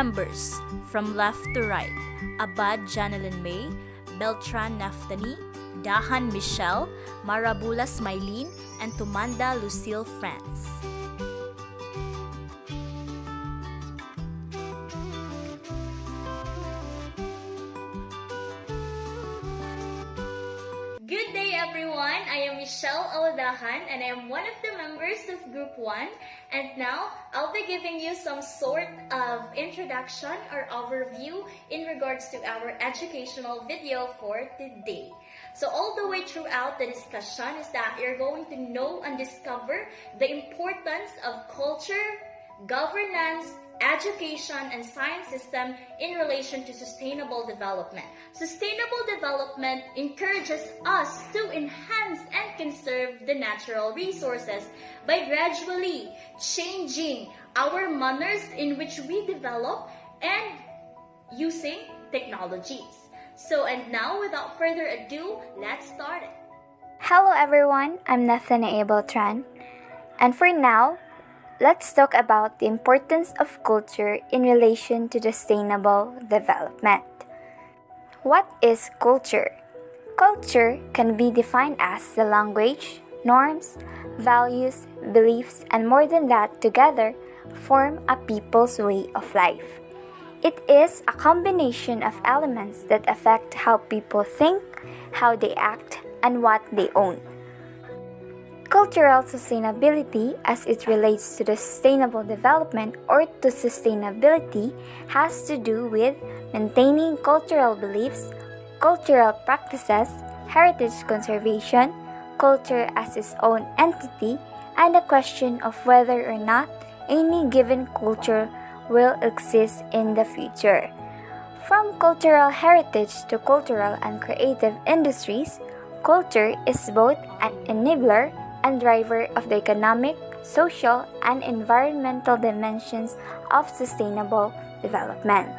members, from left to right: Abad Janelyn May, Beltran Naftani, Dahan Michelle, Marabulas Maylene, and Tumanda Lucille France. Good day everyone, I am Michelle Oladahan and I am one of the members of Group 1, and now I'll be giving you some sort of introduction or overview in regards to our educational video for today. So all the way throughout the discussion is that you're going to know and discover the importance of culture, governance, education, and science system in relation to sustainable development. Sustainable development encourages us to enhance and conserve the natural resources by gradually changing our manners in which we develop and using technologies. So, and now without further ado, let's start it. Hello everyone, I'm Nathanael Beltran, and for now, let's talk about the importance of culture in relation to sustainable development. What is culture? Culture can be defined as the language, norms, values, beliefs, and more than that together form a people's way of life. It is a combination of elements that affect how people think, how they act, and what they own. Cultural sustainability, as it relates to the sustainable development or to sustainability, has to do with maintaining cultural beliefs, cultural practices, heritage conservation, culture as its own entity, and the question of whether or not any given culture will exist in the future. From cultural heritage to cultural and creative industries, culture is both an enabler and driver of the economic, social, and environmental dimensions of sustainable development.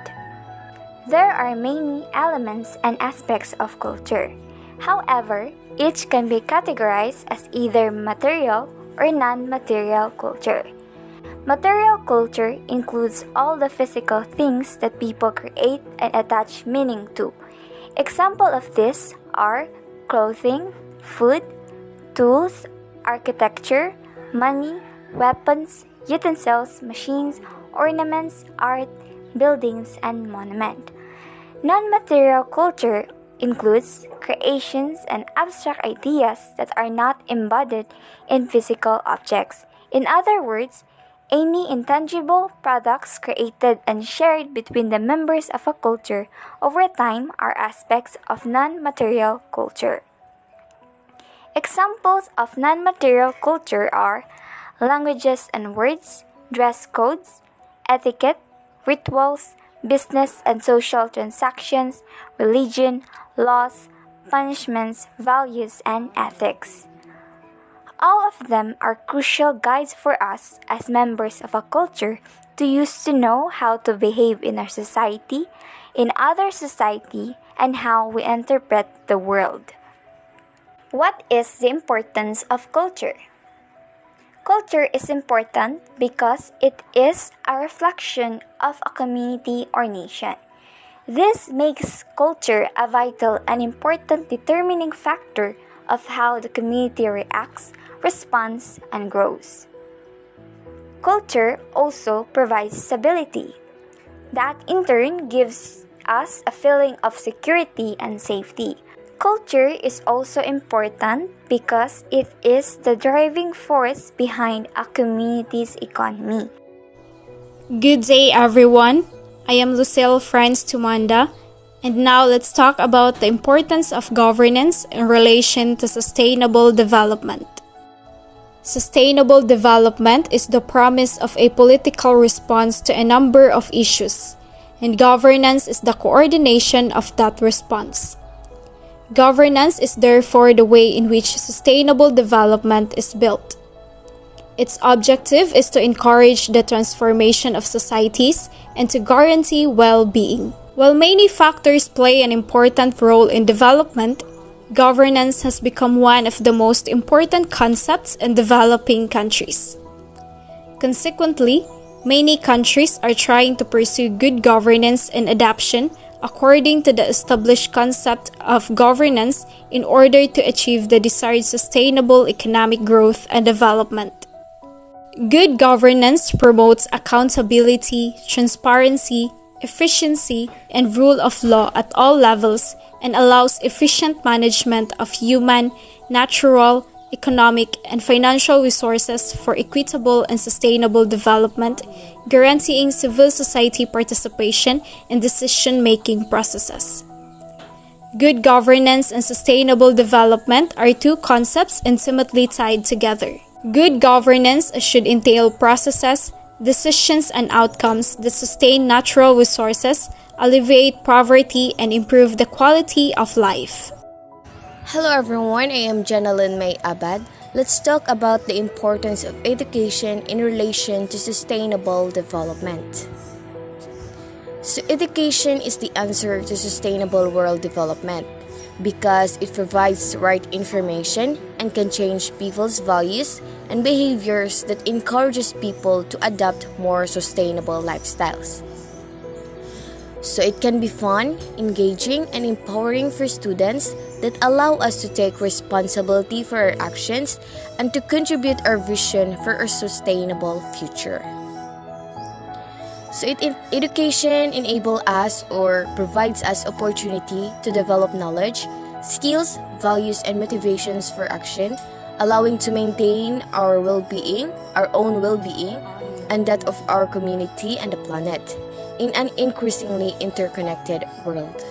There are many elements and aspects of culture. However, each can be categorized as either material or non-material culture. Material culture includes all the physical things that people create and attach meaning to. Examples of this are clothing, food, tools, architecture, money, weapons, utensils, machines, ornaments, art, buildings, and monuments. Non-material culture includes creations and abstract ideas that are not embodied in physical objects. In other words, any intangible products created and shared between the members of a culture over time are aspects of non-material culture. Examples of non-material culture are languages and words, dress codes, etiquette, rituals, business and social transactions, religion, laws, punishments, values, and ethics. All of them are crucial guides for us as members of a culture to use to know how to behave in our society, in other society, and how we interpret the world. What is the importance of culture? Culture is important because it is a reflection of a community or nation. This makes culture a vital and important determining factor of how the community reacts, responds, and grows. Culture also provides stability. That in turn gives us a feeling of security and safety. Culture is also important because it is the driving force behind a community's economy. Good day everyone, I am Lucille France Tumanda, and now let's talk about the importance of governance in relation to sustainable development. Sustainable development is the promise of a political response to a number of issues, and governance is the coordination of that response. Governance is therefore the way in which sustainable development is built. Its objective is to encourage the transformation of societies and to guarantee well-being. While many factors play an important role in development, governance has become one of the most important concepts in developing countries. Consequently, Many countries are trying to pursue good governance and adaptation according to the established concept of governance in order to achieve the desired sustainable economic growth and development. Good governance promotes accountability, transparency, efficiency, and rule of law at all levels and allows efficient management of human, natural, economic, and financial resources for equitable and sustainable development, guaranteeing civil society participation in decision-making processes. Good governance and sustainable development are two concepts intimately tied together. Good governance should entail processes, decisions, and outcomes that sustain natural resources, alleviate poverty, and improve the quality of life. Hello everyone, I am Janalyn May Abad. Let's talk about the importance of education in relation to sustainable development. So education is the answer to sustainable world development because it provides the right information and can change people's values and behaviors that encourages people to adopt more sustainable lifestyles. So it can be fun, engaging, and empowering for students that allow us to take responsibility for our actions and to contribute our vision for a sustainable future. So education enables us or provides us opportunity to develop knowledge, skills, values, and motivations for action, allowing to maintain our well-being, our own well-being, and that of our community and the planet in an increasingly interconnected world.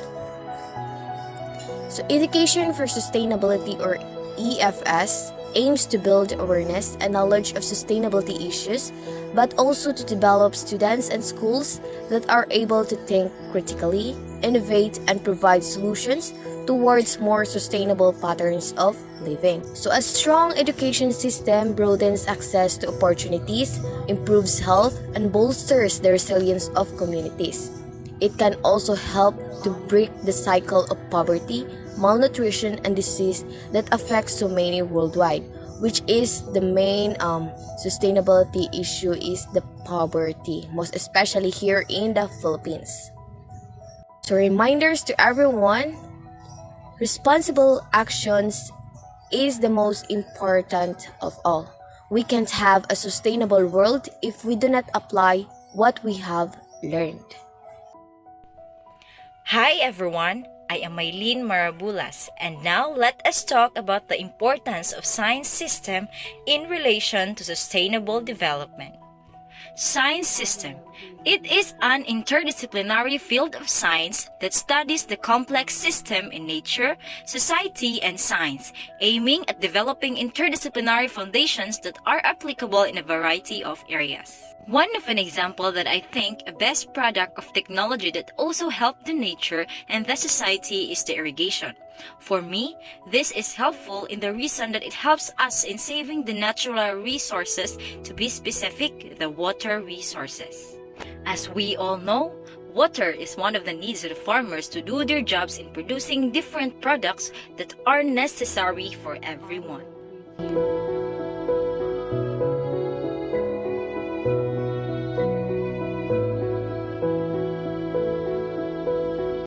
So Education for Sustainability or EFS aims to build awareness and knowledge of sustainability issues, but also to develop students and schools that are able to think critically, innovate, and provide solutions towards more sustainable patterns of living. So a strong education system broadens access to opportunities, improves health, and bolsters the resilience of communities. It can also help to break the cycle of poverty, malnutrition, and disease that affects so many worldwide, which is the main sustainability issue is the poverty, most especially here in the Philippines. So reminders to everyone, responsible actions is the most important of all. We can't have a sustainable world if we do not apply what we have learned. Hi everyone, I am Maylene Marabulas, and now let us talk about the importance of science system in relation to sustainable development. Science system. It is an interdisciplinary field of science that studies the complex system in nature, society, and science, aiming at developing interdisciplinary foundations that are applicable in a variety of areas. One of an example that I think a best product of technology that also helped the nature and the society is the irrigation. For me, this is helpful in the reason that it helps us in saving the natural resources, to be specific, the water resources. As we all know, water is one of the needs of the farmers to do their jobs in producing different products that are necessary for everyone.